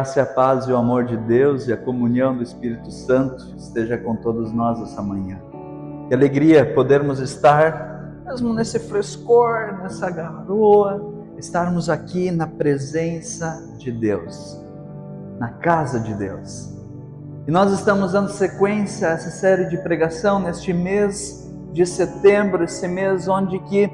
Graça e a paz e o amor de Deus e a comunhão do Espírito Santo esteja com todos nós essa manhã. Que alegria podermos estar, mesmo nesse frescor, nessa garoa, estarmos aqui na presença de Deus, na casa de Deus. E nós estamos dando sequência a essa série de pregação neste mês de setembro, esse mês onde que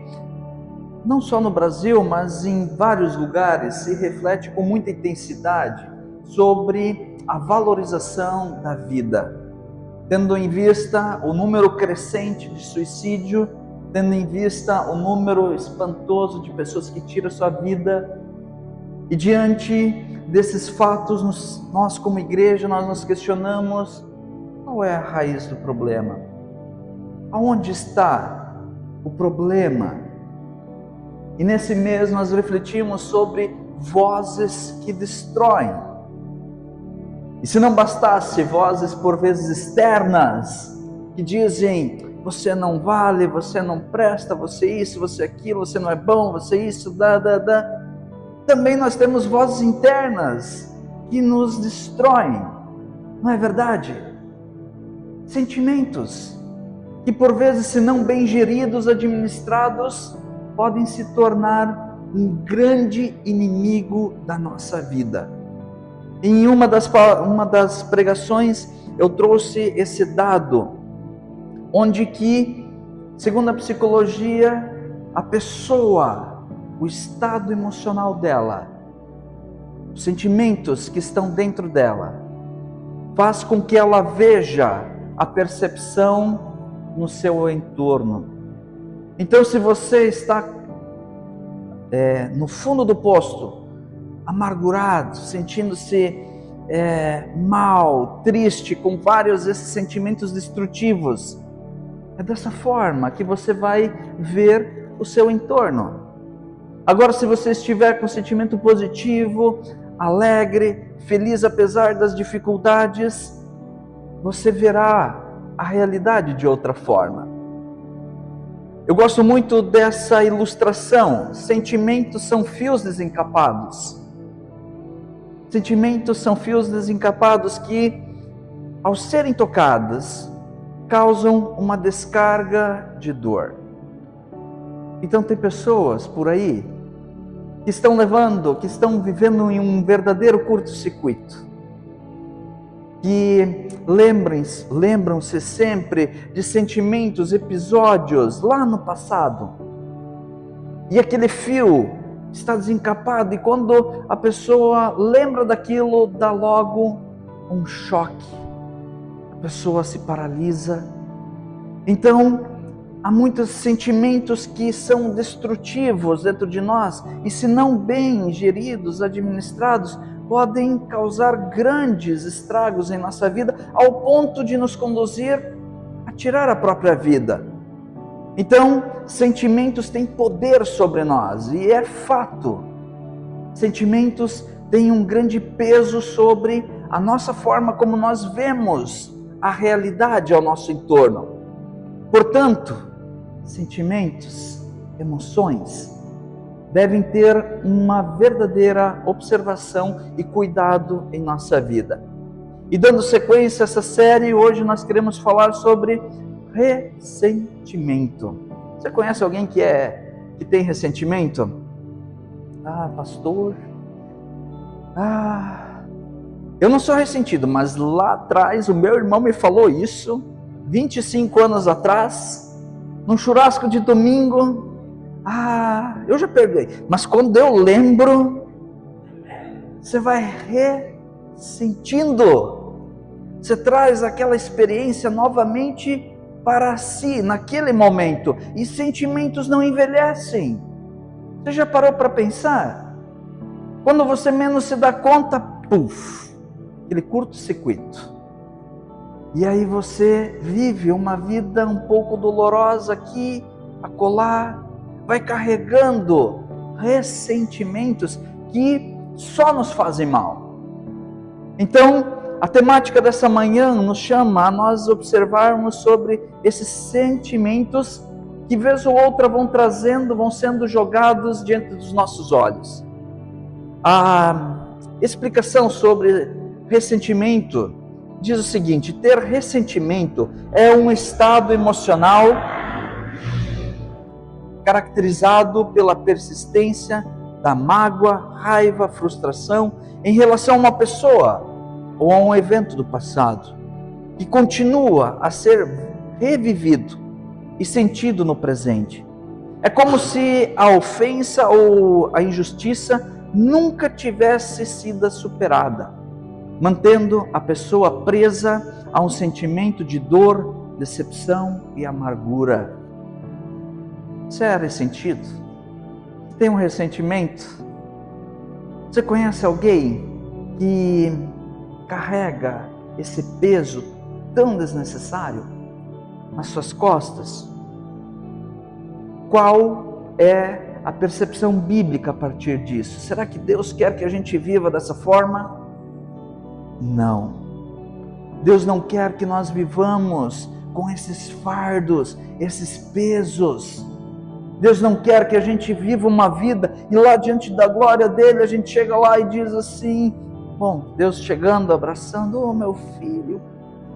não só no Brasil, mas em vários lugares se reflete com muita intensidade sobre a valorização da vida, tendo em vista o número crescente de suicídio, tendo em vista o número espantoso de pessoas que tiram sua vida. E diante desses fatos, nós como igreja, nós nos questionamos: qual é a raiz do problema? Aonde está o problema? E nesse mês nós refletimos sobre vozes que destroem. E se não bastasse vozes por vezes externas, que dizem: você não vale, você não presta, você isso, você aquilo, você não é bom, você isso, também nós temos vozes internas que nos destroem, não é verdade? Sentimentos que por vezes, se não bem geridos, administrados, podem se tornar um grande inimigo da nossa vida. Em uma das pregações eu trouxe esse dado, onde que, segundo a psicologia, a pessoa, o estado emocional dela, os sentimentos que estão dentro dela, faz com que ela veja a percepção no seu entorno. Então, se você está no fundo do poço, amargurado, sentindo-se mal, triste, com vários esses sentimentos destrutivos, é dessa forma que você vai ver o seu entorno. Agora, se você estiver com sentimento positivo, alegre, feliz apesar das dificuldades, você verá a realidade de outra forma. Eu gosto muito dessa ilustração. Sentimentos são fios desencapados. Sentimentos são fios desencapados que, ao serem tocados, causam uma descarga de dor. Então tem pessoas por aí que estão vivendo em um verdadeiro curto-circuito, que lembram-se sempre de sentimentos, episódios lá no passado, e aquele fio está desencapado, e quando a pessoa lembra daquilo, dá logo um choque, a pessoa se paralisa. Então, há muitos sentimentos que são destrutivos dentro de nós, e se não bem geridos, administrados, podem causar grandes estragos em nossa vida, ao ponto de nos conduzir a tirar a própria vida. Então, sentimentos têm poder sobre nós, e é fato. Sentimentos têm um grande peso sobre a nossa forma como nós vemos a realidade ao nosso entorno. Portanto, sentimentos, emoções, devem ter uma verdadeira observação e cuidado em nossa vida. E dando sequência a essa série, hoje nós queremos falar sobre ressentimento. Você conhece alguém que tem ressentimento? Ah, pastor. Eu não sou ressentido, mas lá atrás o meu irmão me falou isso, 25 anos atrás, num churrasco de domingo. Eu já perdoei, mas quando eu lembro, você vai ressentindo, você traz aquela experiência novamente para si, naquele momento, e sentimentos não envelhecem. Você já parou para pensar? Quando você menos se dá conta, aquele curto-circuito. E aí você vive uma vida um pouco dolorosa aqui, acolá, vai carregando ressentimentos que só nos fazem mal. Então, a temática dessa manhã nos chama a nós observarmos sobre esses sentimentos que vez ou outra vão sendo jogados diante dos nossos olhos. explicação sobre ressentimento diz o seguinte: ter ressentimento é um estado emocional caracterizado pela persistência da mágoa, raiva, frustração em relação a uma pessoa ou a um evento do passado, que continua a ser revivido e sentido no presente. É como se a ofensa ou a injustiça nunca tivesse sido superada, mantendo a pessoa presa a um sentimento de dor, decepção e amargura. Você é ressentido? Tem um ressentimento? Você conhece alguém que carrega esse peso tão desnecessário nas suas costas? Qual é a percepção bíblica a partir disso? Será que Deus quer que a gente viva dessa forma? Não. Deus não quer que nós vivamos com esses fardos, esses pesos. Deus não quer que a gente viva uma vida e lá diante da glória dele a gente chega lá e diz assim: bom, Deus chegando, abraçando, oh meu filho,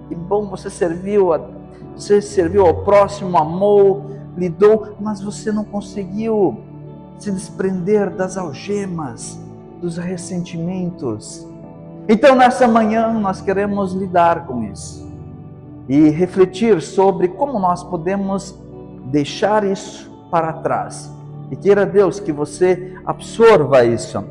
que bom, você serviu ao próximo, amou, lidou, mas você não conseguiu se desprender das algemas, dos ressentimentos. Então nessa manhã nós queremos lidar com isso e refletir sobre como nós podemos deixar isso para trás. E queira Deus que você absorva isso.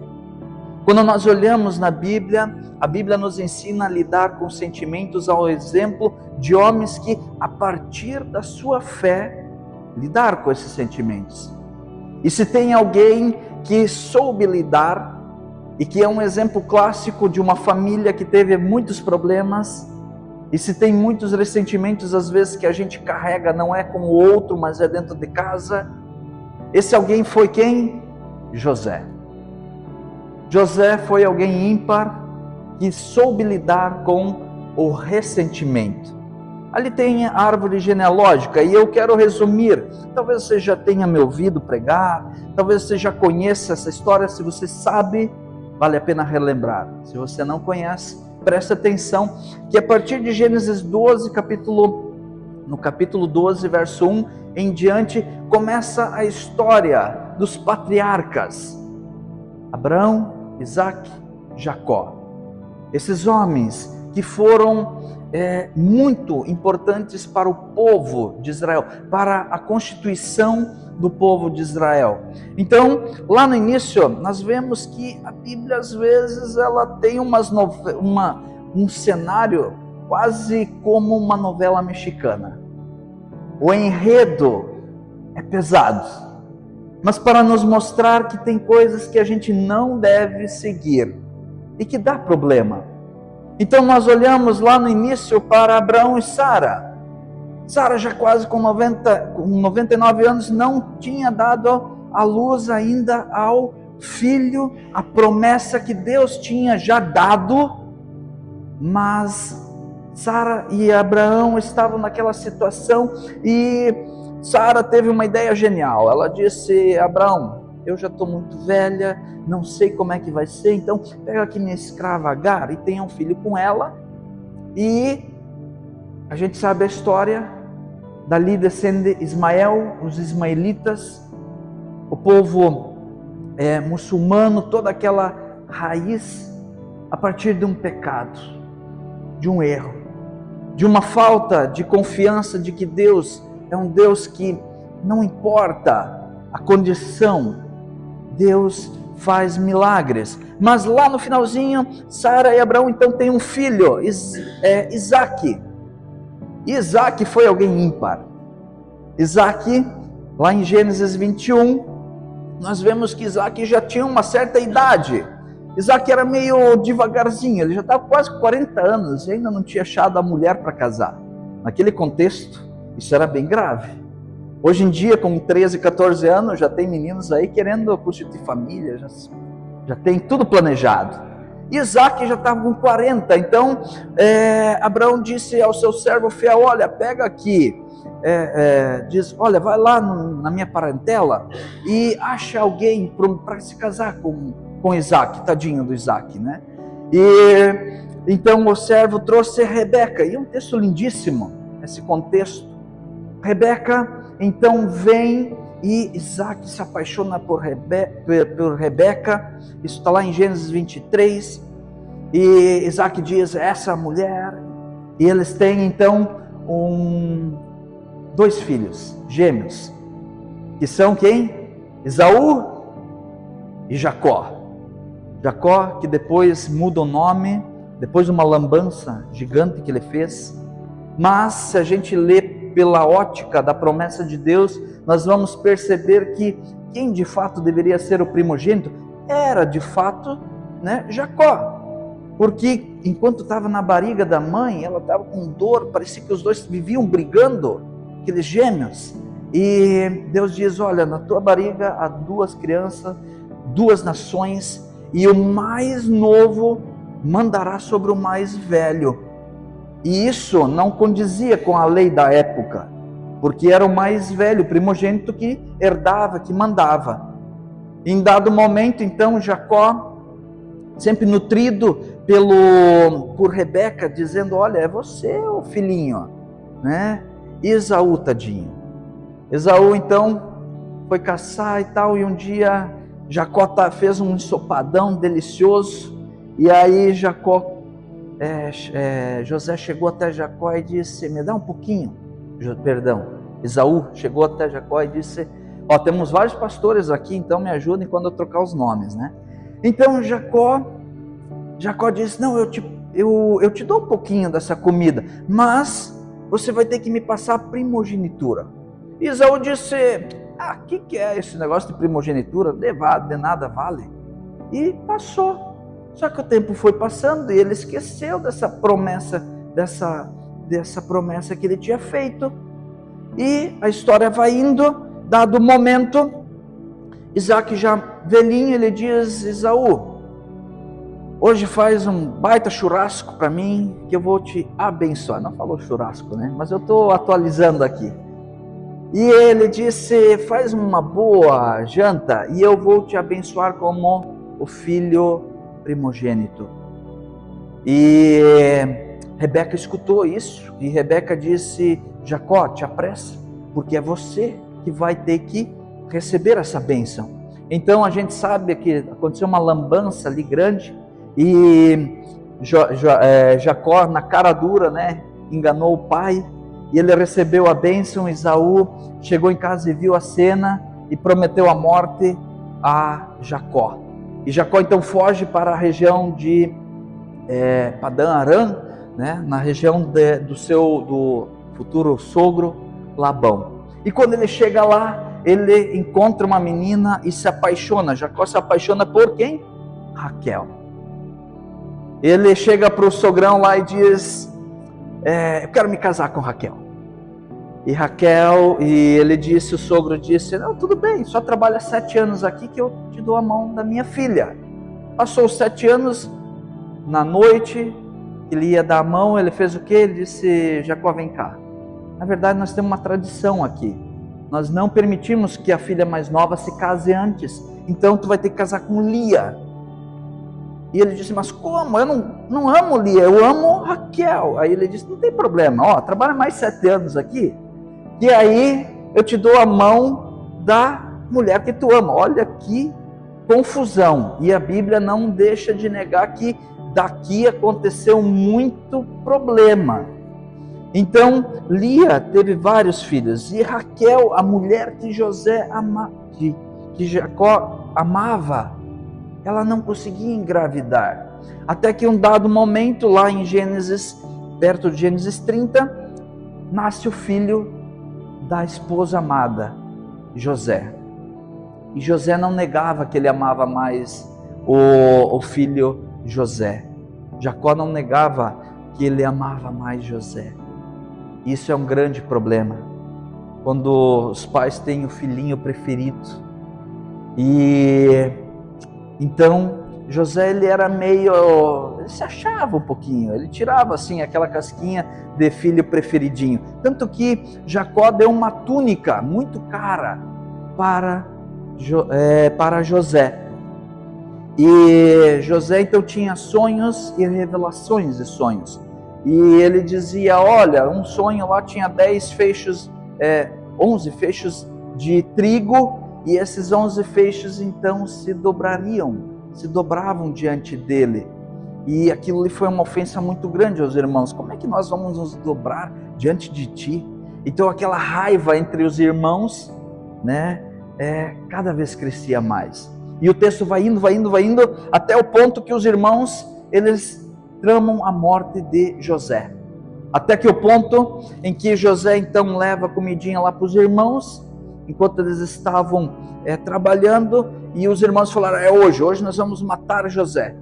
Quando nós olhamos na Bíblia, a Bíblia nos ensina a lidar com sentimentos ao exemplo de homens que, a partir da sua fé, lidar com esses sentimentos. E se tem alguém que soube lidar e que é um exemplo clássico de uma família que teve muitos problemas, e se tem muitos ressentimentos às vezes que a gente carrega, não é com o outro, mas é dentro de casa, esse alguém foi quem? José. José foi alguém ímpar que soube lidar com o ressentimento. Ali tem a árvore genealógica e eu quero resumir. Talvez você já tenha me ouvido pregar, talvez você já conheça essa história. Se você sabe, vale a pena relembrar. Se você não conhece, preste atenção que a partir de Gênesis 12, no capítulo 12, verso 1 em diante, começa a história dos patriarcas: Abraão, Isaque, Jacó. Esses homens que foram muito importantes para o povo de Israel, para a constituição do povo de Israel. Então, lá no início, nós vemos que a Bíblia, às vezes, ela tem um cenário quase como uma novela mexicana. O enredo é pesado, mas para nos mostrar que tem coisas que a gente não deve seguir e que dá problema. Então nós olhamos lá no início para Abraão e Sara. Sara já quase com 99 anos não tinha dado a luz ainda ao filho, a promessa que Deus tinha já dado, mas Sara e Abraão estavam naquela situação e Sara teve uma ideia genial. Ela disse: Abraão, eu já estou muito velha, não sei como é que vai ser, então pega aqui minha escrava Agar e tenha um filho com ela. E a gente sabe a história, dali descende Ismael, os ismaelitas, o povo muçulmano, toda aquela raiz a partir de um pecado, de um erro, de uma falta de confiança de que Deus é um Deus que não importa a condição, Deus faz milagres. Mas lá no finalzinho, Sara e Abraão então têm um filho, Isaque. Isaque foi alguém ímpar. Isaque, lá em Gênesis 21, nós vemos que Isaque já tinha uma certa idade. Isaque era meio devagarzinho, ele já estava quase 40 anos e ainda não tinha achado a mulher para casar. Naquele contexto, isso era bem grave. Hoje em dia, com 13, 14 anos, já tem meninos aí querendo constituir família, já tem tudo planejado. Isaque já estava com 40, então Abraão disse ao seu servo fiel: olha, pega aqui, diz, olha, vai lá na minha parentela e acha alguém para se casar com com Isaac, tadinho do Isaac, né? E então o servo trouxe Rebeca, e é um texto lindíssimo, esse contexto. Rebeca então vem e Isaac se apaixona por Rebeca, isso está lá em Gênesis 23, e Isaac diz, essa mulher, e eles têm então dois filhos gêmeos, que são quem? Esaú e Jacó. Jacó, que depois muda o nome, depois de uma lambança gigante que ele fez. Mas se a gente lê pela ótica da promessa de Deus, nós vamos perceber que quem de fato deveria ser o primogênito era de fato, né, Jacó. Porque enquanto estava na barriga da mãe, ela estava com dor, parecia que os dois viviam brigando, aqueles gêmeos. E Deus diz, olha, na tua barriga há duas crianças, duas nações, e o mais novo mandará sobre o mais velho. E isso não condizia com a lei da época, porque era o mais velho, o primogênito, que herdava, que mandava. Em dado momento, então, Jacó, sempre nutrido por Rebeca, dizendo, olha, é você, ô filhinho, né? E Esaú, tadinho. Esaú, então, foi caçar e tal, e um dia Jacó fez um ensopadão delicioso, e aí José chegou até Jacó e disse, me dá um pouquinho, Esaú chegou até Jacó e disse, temos vários pastores aqui, então me ajudem quando eu trocar os nomes, né? Então Jacó disse, não, eu te dou um pouquinho dessa comida, mas você vai ter que me passar a primogenitura. E Esaú disse, que é esse negócio de primogenitura? De nada vale. E passou. Só que o tempo foi passando e ele esqueceu dessa promessa, dessa promessa que ele tinha feito. E a história vai indo, dado o momento, Isaac já velhinho, ele diz, Esaú, hoje faz um baita churrasco para mim, que eu vou te abençoar. Não falou churrasco, né? Mas eu estou atualizando aqui. E ele disse, faz uma boa janta e eu vou te abençoar como o filho primogênito. E Rebeca escutou isso, e Rebeca disse, Jacó, te apressa, porque é você que vai ter que receber essa bênção. Então a gente sabe que aconteceu uma lambança ali grande, e Jacó, na cara dura, né, enganou o pai, e ele recebeu a bênção. Esaú chegou em casa e viu a cena, e prometeu a morte a Jacó. E Jacó então foge para a região de Padã Aram, né, na região do futuro sogro Labão. E quando ele chega lá, ele encontra uma menina e se apaixona. Jacó se apaixona por quem? Raquel. Ele chega para o sogrão lá e diz, eu quero me casar com Raquel. E ele disse, o sogro disse, não, tudo bem, só trabalha 7 anos aqui que eu te dou a mão da minha filha. Passou os 7 anos, na noite, ele ia dar a mão, ele fez o quê? Ele disse, Jacó, vem cá. Na verdade, nós temos uma tradição aqui. Nós não permitimos que a filha mais nova se case antes. Então, tu vai ter que casar com Lia. E ele disse, mas como? Eu não amo Lia, eu amo Raquel. Aí ele disse, não tem problema, trabalha mais 7 anos aqui, e aí eu te dou a mão da mulher que tu ama. Olha que confusão. E a Bíblia não deixa de negar que daqui aconteceu muito problema. Então, Lia teve vários filhos, e Raquel, a mulher que que Jacó amava, ela não conseguia engravidar. Até que um dado momento, lá em Gênesis, perto de Gênesis 30, nasce o filho da esposa amada, José. E José não negava que ele amava mais o filho José. Jacó não negava que ele amava mais José. Isso é um grande problema, quando os pais têm o filhinho preferido. E então José, ele se achava um pouquinho, ele tirava assim aquela casquinha de filho preferidinho, tanto que Jacó deu uma túnica muito cara para José. E José então tinha sonhos e revelações de sonhos. E ele dizia, olha, um sonho lá tinha 10 feixes, 11 feixes de trigo, e esses 11 feixes então se dobravam diante dele. E aquilo lhe foi uma ofensa muito grande aos irmãos. Como é que nós vamos nos dobrar diante de ti? Então aquela raiva entre os irmãos, né, cada vez crescia mais. E o texto vai indo, até o ponto que os irmãos, eles tramam a morte de José. Até que o ponto em que José então leva a comidinha lá para os irmãos, enquanto eles estavam trabalhando, e os irmãos falaram, hoje nós vamos matar José.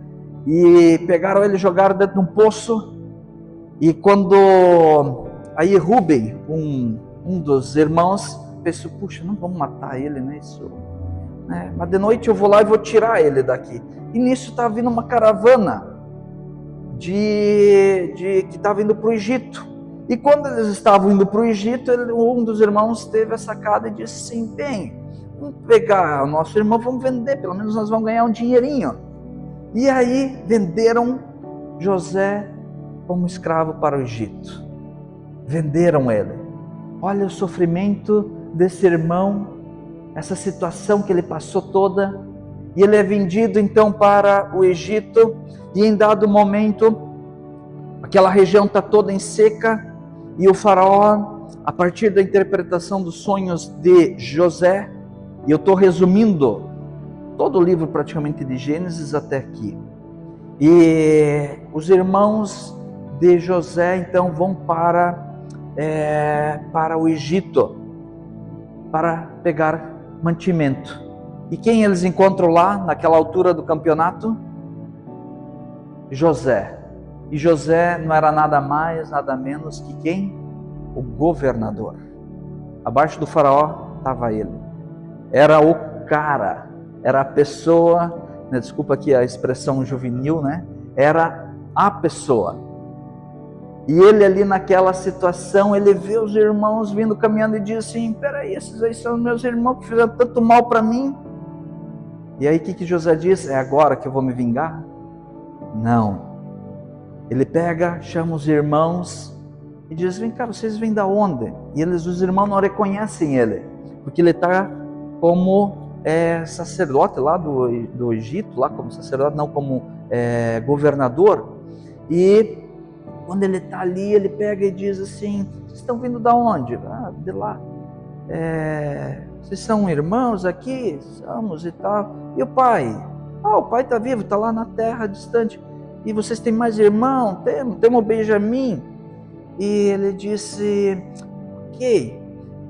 E pegaram ele e jogaram dentro de um poço. E quando aí Rubem, um dos irmãos, pensou, puxa, não vamos matar ele, né? Mas de noite eu vou lá e vou tirar ele daqui. E nisso está vindo uma caravana que estava indo para o Egito. E quando eles estavam indo para o Egito, um dos irmãos teve a sacada e disse assim, bem, vamos pegar o nosso irmão, vamos vender, pelo menos nós vamos ganhar um dinheirinho. E aí venderam José como escravo para o Egito. Venderam ele. Olha o sofrimento desse irmão, essa situação que ele passou toda. E ele é vendido então para o Egito. E em dado momento, aquela região está toda em seca. E o faraó, a partir da interpretação dos sonhos de José, e eu estou resumindo todo o livro praticamente de Gênesis até aqui. E os irmãos de José então vão para o Egito para pegar mantimento. E quem eles encontram lá naquela altura do campeonato? José. E José não era nada mais, nada menos que quem? O governador. Abaixo do faraó estava ele. Era o cara, era a pessoa, né, desculpa aqui a expressão juvenil, né? Era a pessoa. E ele ali naquela situação, ele vê os irmãos vindo caminhando e diz assim, peraí, esses aí são meus irmãos que fizeram tanto mal para mim. E aí o que José diz? É agora que eu vou me vingar? Não. Ele pega, chama os irmãos e diz, vem cá, vocês vêm da onde? E os irmãos não reconhecem ele, porque ele está como sacerdote lá do Egito, lá como sacerdote, não como governador. E quando ele está ali, ele pega e diz assim, vocês estão vindo da onde? Ah, de lá. Vocês são irmãos aqui? Somos e tal. E o pai? O pai está vivo, está lá na terra distante. E vocês têm mais irmão? Temos o Benjamim. E ele disse, ok,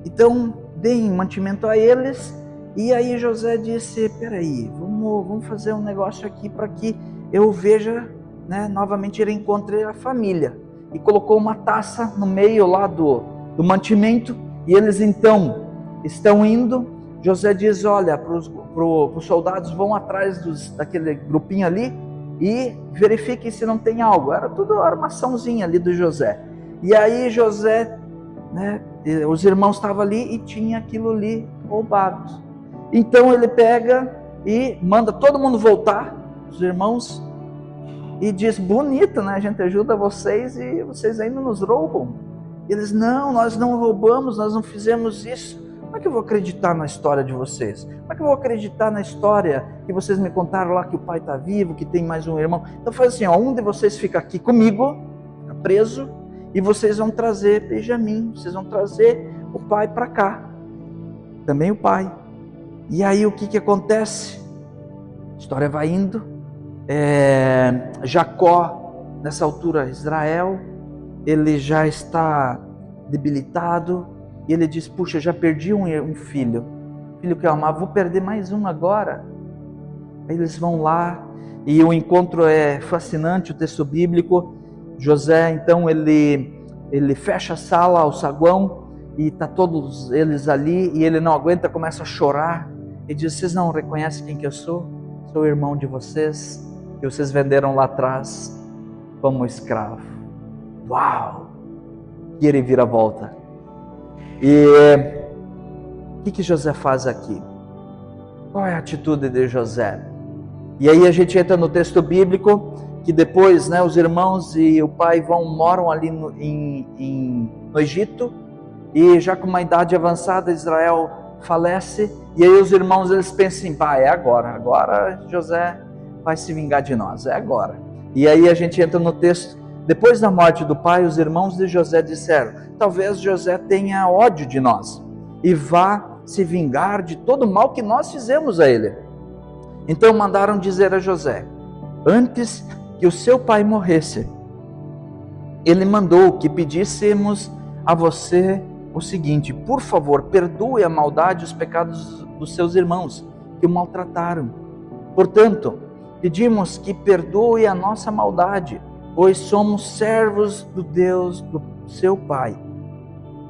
então deem mantimento a eles. E aí José disse, peraí, vamos fazer um negócio aqui para que eu veja, né, novamente ele encontre a família. E colocou uma taça no meio lá do mantimento. E eles então estão indo. José diz, olha, para os soldados, vão atrás daquele grupinho ali e verifiquem se não tem algo. Era tudo armaçãozinha ali do José. E aí José, né, os irmãos estavam ali e tinha aquilo ali roubado. Então ele pega e manda todo mundo voltar, os irmãos, e diz, bonito, né? A gente ajuda vocês e vocês ainda nos roubam. E eles, não, nós não roubamos, nós não fizemos isso. Como é que eu vou acreditar na história de vocês? Como é que eu vou acreditar na história que vocês me contaram lá que o pai está vivo, que tem mais um irmão? Então faz assim, um de vocês fica aqui comigo, fica preso, e vocês vão trazer Benjamim, vocês vão trazer o pai para cá. Também o pai. E aí o que acontece? A história vai indo. Jacó, nessa altura, Israel, ele já está debilitado. E ele diz, puxa, já perdi um filho que eu amava, vou perder mais um agora. Aí eles vão lá, e o encontro é fascinante, o texto bíblico. José, então, ele fecha a sala, o saguão, e está todos eles ali, e ele não aguenta, começa a chorar, e diz, vocês não reconhecem quem que eu sou? Sou o irmão de vocês, que vocês venderam lá atrás como escravo. Uau! Que ele vira a volta. E o que José faz aqui? Qual é a atitude de José? E aí a gente entra no texto bíblico, que depois, né, os irmãos e o pai moram ali no Egito, e já com uma idade avançada, Israel falece, e aí os irmãos eles pensam assim, é agora José vai se vingar de nós, é agora. E aí a gente entra no texto, depois da morte do pai, os irmãos de José disseram, talvez José tenha ódio de nós, e vá se vingar de todo o mal que nós fizemos a ele. Então mandaram dizer a José, antes que o seu pai morresse, ele mandou que pedíssemos a você o seguinte, por favor, perdoe a maldade e os pecados dos seus irmãos, que o maltrataram. Portanto, pedimos que perdoe a nossa maldade, pois somos servos do Deus do seu pai.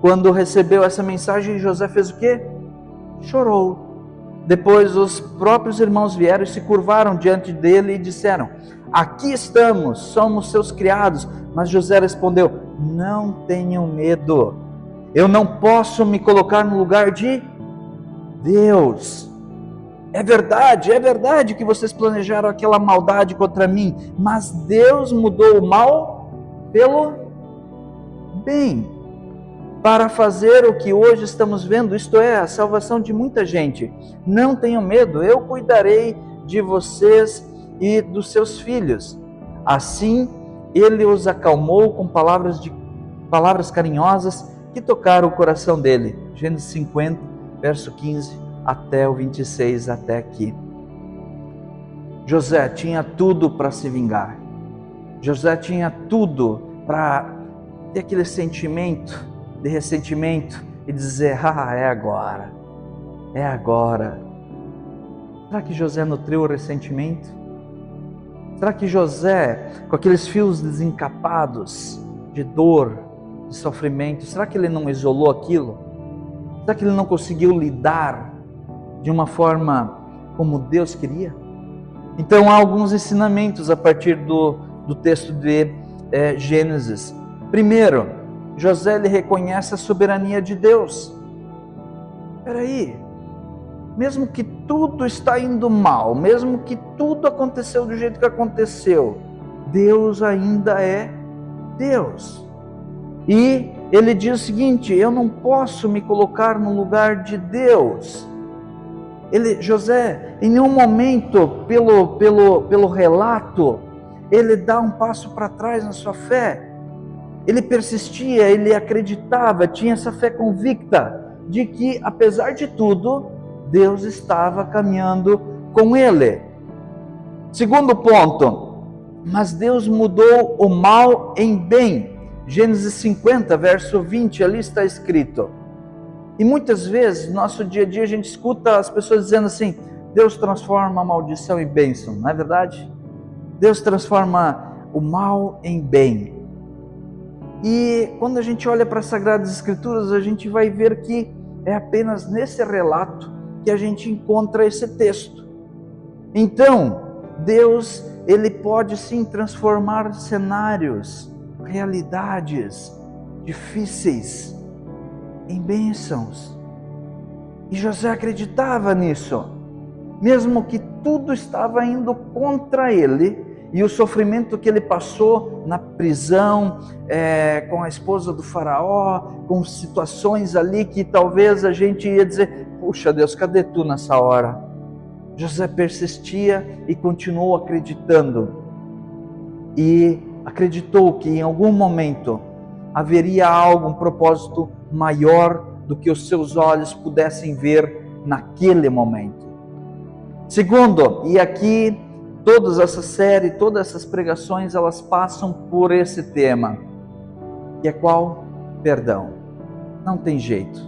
Quando recebeu essa mensagem, José fez o quê? Chorou. Depois os próprios irmãos vieram e se curvaram diante dele e disseram, aqui estamos, somos seus criados. Mas José respondeu, não tenham medo, eu não posso me colocar no lugar de Deus. É verdade que vocês planejaram aquela maldade contra mim, mas Deus mudou o mal pelo bem, para fazer o que hoje estamos vendo, isto é, a salvação de muita gente. Não tenham medo, eu cuidarei de vocês e dos seus filhos. Assim, ele os acalmou com palavras carinhosas que tocaram o coração dele. Gênesis 50, verso 15 até o 26, até aqui. José tinha tudo para se vingar. José tinha tudo para ter aquele sentimento de ressentimento e dizer, é agora. Será que José nutriu o ressentimento? Será que José, com aqueles fios desencapados de dor, de sofrimento, será que ele não isolou aquilo? Será que ele não conseguiu lidar de uma forma como Deus queria? Então há alguns ensinamentos a partir do texto de Gênesis. Primeiro, José ele reconhece a soberania de Deus. Mesmo que tudo está indo mal, mesmo que tudo aconteceu do jeito que aconteceu, Deus ainda é Deus. E ele diz o seguinte, eu não posso me colocar no lugar de Deus. José, em nenhum momento, pelo relato, ele dá um passo para trás na sua fé. Ele persistia, ele acreditava, tinha essa fé convicta de que, apesar de tudo, Deus estava caminhando com ele. Segundo ponto, mas Deus mudou o mal em bem. Gênesis 50, verso 20, ali está escrito. E muitas vezes, no nosso dia a dia, a gente escuta as pessoas dizendo assim, Deus transforma a maldição em bênção, não é verdade? Deus transforma o mal em bem. E quando a gente olha para as Sagradas Escrituras, a gente vai ver que é apenas nesse relato que a gente encontra esse texto. Então, Deus, ele pode sim transformar cenários, realidades difíceis em bênçãos. E José acreditava nisso. Mesmo que tudo estava indo contra ele, e o sofrimento que ele passou na prisão, com a esposa do faraó, com situações ali que talvez a gente ia dizer, puxa Deus, cadê tu nessa hora? José persistia e continuou acreditando. E acreditou que em algum momento haveria algo, um propósito maior do que os seus olhos pudessem ver naquele momento. Segundo, e aqui toda essa série, todas essas pregações, elas passam por esse tema, que é qual? Perdão. Não tem jeito.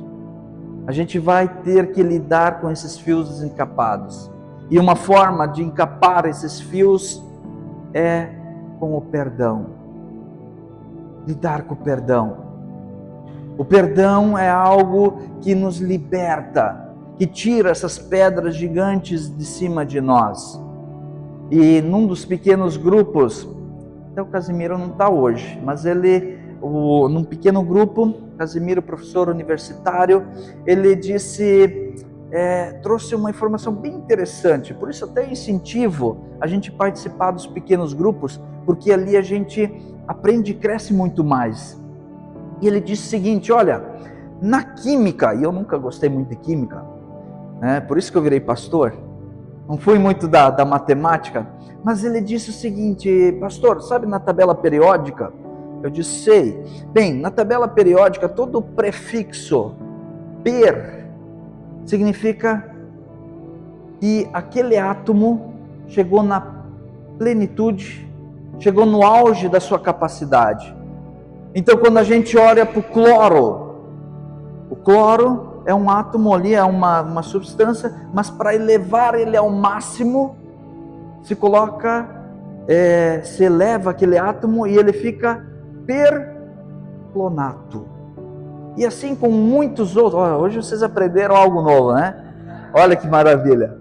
A gente vai ter que lidar com esses fios desencapados. E uma forma de encapar esses fios é com o perdão. Lidar com o perdão. O perdão é algo que nos liberta, que tira essas pedras gigantes de cima de nós. E num dos pequenos grupos, até o Casimiro não está hoje, mas num pequeno grupo, Casimiro, professor universitário, ele disse trouxe uma informação bem interessante. Por isso até incentivo a gente participar dos pequenos grupos, porque ali a gente aprende e cresce muito mais. E ele disse o seguinte: olha, na química, e eu nunca gostei muito de química, por isso que eu virei pastor, não fui muito da matemática, mas ele disse o seguinte: pastor, sabe na tabela periódica? Eu disse: sei. Bem, na tabela periódica, todo prefixo per significa que aquele átomo chegou na plenitude, chegou no auge da sua capacidade. Então, quando a gente olha para o cloro é um átomo ali, é uma substância, mas para elevar ele ao máximo, se eleva aquele átomo e ele fica perclonato. E assim com muitos outros. Hoje vocês aprenderam algo novo, né? Olha que maravilha.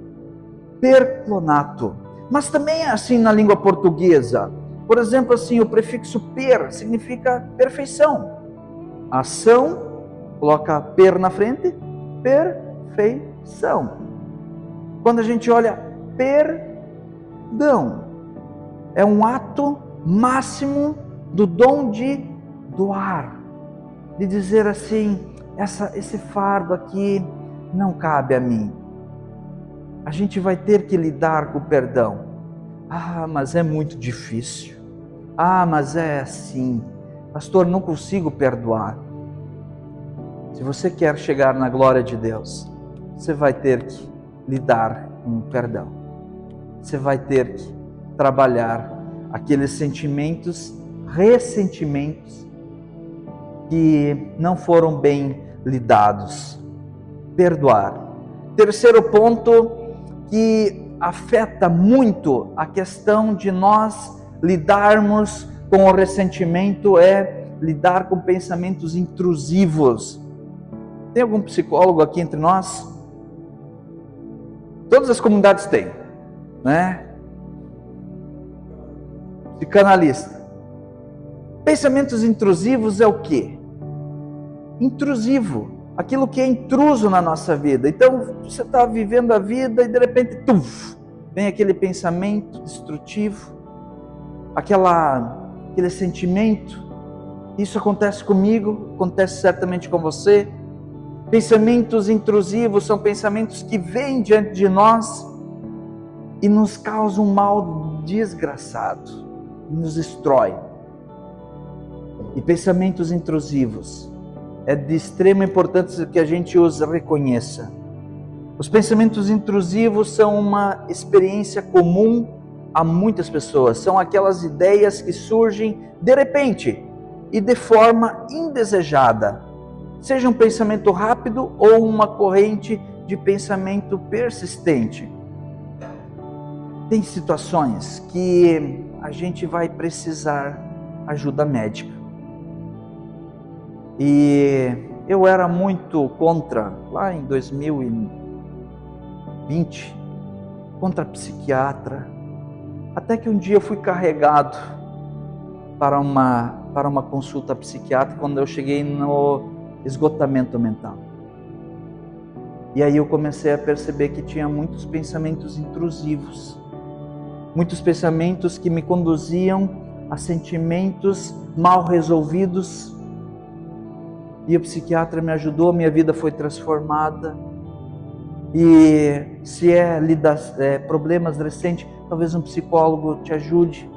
Perclonato. Mas também é assim na língua portuguesa. Por exemplo, assim, o prefixo per significa perfeição. Ação, coloca per na frente, perfeição. Quando a gente olha perdão, é um ato máximo do dom de doar, de dizer assim: esse fardo aqui não cabe a mim. A gente vai ter que lidar com o perdão. Mas é muito difícil. Mas é assim, pastor, não consigo perdoar. Se você quer chegar na glória de Deus, você vai ter que lidar com o perdão. Você vai ter que trabalhar aqueles ressentimentos que não foram bem lidados. Perdoar. Terceiro ponto que afeta muito a questão de nós lidarmos com o ressentimento é lidar com pensamentos intrusivos. Tem algum psicólogo aqui entre nós? Todas as comunidades têm, né? Psicanalista. Pensamentos intrusivos é o quê? Intrusivo, aquilo que é intruso na nossa vida. Então, você está vivendo a vida e de repente, vem aquele pensamento destrutivo, aquele sentimento. Isso acontece comigo, acontece certamente com você. Pensamentos intrusivos são pensamentos que vêm diante de nós e nos causam um mal desgraçado, nos destrói. E pensamentos intrusivos é de extrema importância que a gente os reconheça. Os pensamentos intrusivos são uma experiência comum a muitas pessoas. São aquelas ideias que surgem de repente e de forma indesejada. Seja um pensamento rápido ou uma corrente de pensamento persistente. Tem situações que a gente vai precisar ajuda médica. E eu era muito contra, lá em 2020, contra psiquiatra, até que um dia eu fui carregado para uma consulta psiquiátrica quando eu cheguei no esgotamento mental. E aí eu comecei a perceber que tinha muitos pensamentos intrusivos, muitos pensamentos que me conduziam a sentimentos mal resolvidos. E o psiquiatra me ajudou, minha vida foi transformada. E se problemas recentes, talvez um psicólogo te ajude.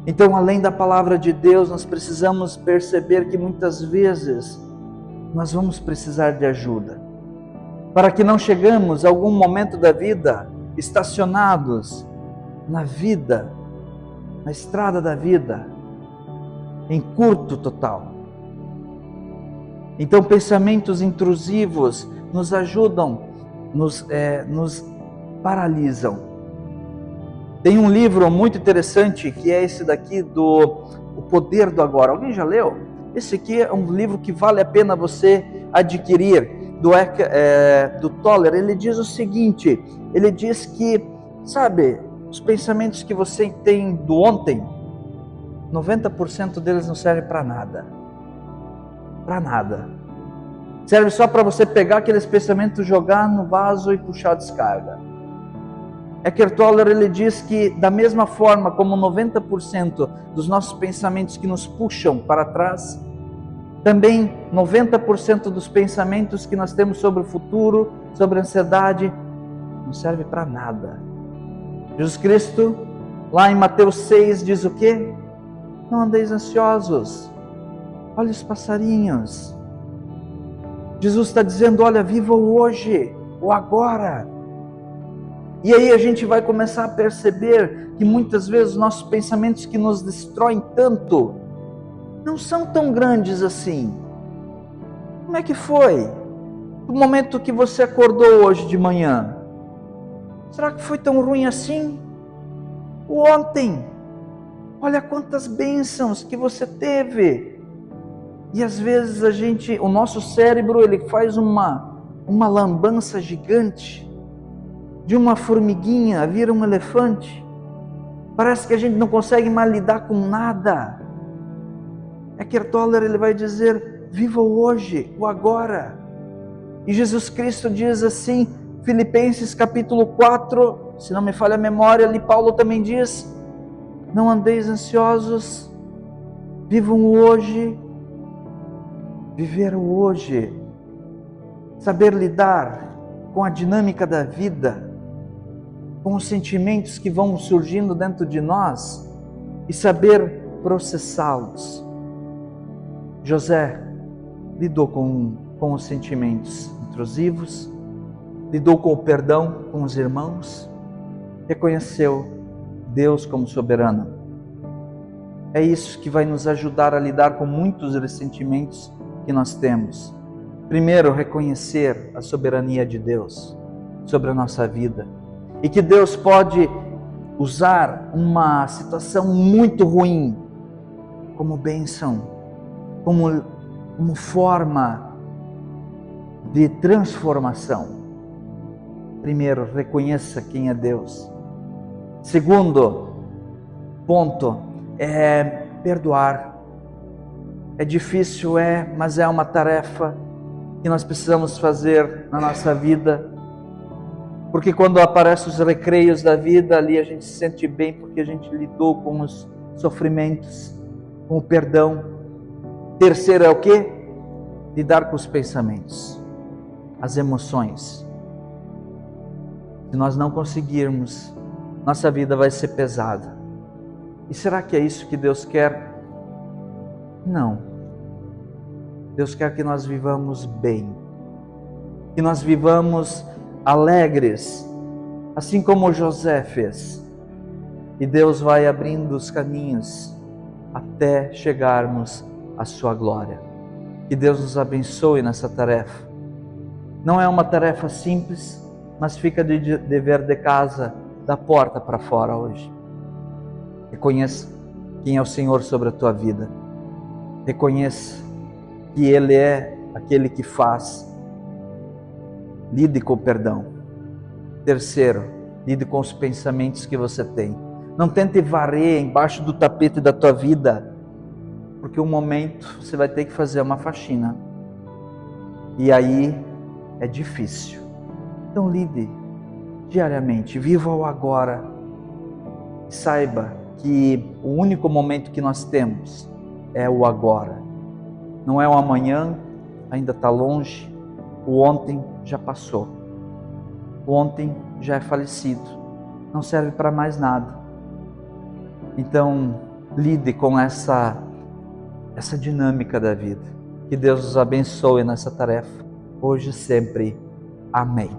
Então, além da palavra de Deus, nós precisamos perceber que muitas vezes nós vamos precisar de ajuda, para que não chegamos a algum momento da vida estacionados na estrada da vida, em curto total. Então, pensamentos intrusivos nos ajudam, nos paralisam. Tem um livro muito interessante que é esse daqui O Poder do Agora. Alguém já leu? Esse aqui é um livro que vale a pena você adquirir, do Toller. Ele diz o seguinte, ele diz que, sabe, os pensamentos que você tem do ontem, 90% deles não servem para nada. Para nada. Serve só para você pegar aqueles pensamentos, jogar no vaso e puxar a descarga. Eckhart Tolle, ele diz que da mesma forma como 90% dos nossos pensamentos que nos puxam para trás, também 90% dos pensamentos que nós temos sobre o futuro, sobre a ansiedade, não serve para nada. Jesus Cristo, lá em Mateus 6, diz o quê? Não andeis ansiosos, olha os passarinhos. Jesus está dizendo, olha, viva o hoje, o agora. E aí a gente vai começar a perceber que muitas vezes os nossos pensamentos que nos destroem tanto, não são tão grandes assim. Como é que foi? O momento que você acordou hoje de manhã, será que foi tão ruim assim? Ontem, olha quantas bênçãos que você teve. E às vezes o nosso cérebro, ele faz uma lambança gigante. De uma formiguinha vira um elefante. Parece que a gente não consegue mais lidar com nada. Eckhart Tolle, ele vai dizer, viva o hoje, o agora. E Jesus Cristo diz assim, Filipenses capítulo 4, se não me falha a memória, ali Paulo também diz, não andeis ansiosos, vivam o hoje. Viver o hoje, saber lidar com a dinâmica da vida, com os sentimentos que vão surgindo dentro de nós e saber processá-los. José lidou com os sentimentos intrusivos, lidou com o perdão com os irmãos, reconheceu Deus como soberano. É isso que vai nos ajudar a lidar com muitos ressentimentos que nós temos. Primeiro, reconhecer a soberania de Deus sobre a nossa vida e que Deus pode usar uma situação muito ruim como bênção, como forma de transformação. Primeiro, reconheça quem é Deus. Segundo ponto é perdoar. É difícil, mas é uma tarefa que nós precisamos fazer na nossa vida, porque quando aparecem os recreios da vida, ali a gente se sente bem, porque a gente lidou com os sofrimentos, com o perdão. Terceiro é o quê? Lidar com os pensamentos, as emoções. Se nós não conseguirmos, nossa vida vai ser pesada. E será que é isso que Deus quer? Não. Deus quer que nós vivamos bem, que nós vivamos alegres, assim como José fez. E Deus vai abrindo os caminhos até chegarmos à sua glória. Que Deus nos abençoe nessa tarefa. Não é uma tarefa simples, mas fica de dever de casa, da porta para fora hoje. Reconheça quem é o Senhor sobre a tua vida. Reconheça que Ele é aquele que faz. Lide com o perdão. Terceiro, lide com os pensamentos que você tem. Não tente varrer embaixo do tapete da tua vida, porque um momento você vai ter que fazer uma faxina. E aí é difícil. Então lide diariamente, viva o agora. Saiba que o único momento que nós temos é o agora. Não é o amanhã, ainda está longe. O ontem já passou. O ontem já é falecido. Não serve para mais nada. Então, lide com essa dinâmica da vida. Que Deus nos abençoe nessa tarefa, hoje e sempre. Amém.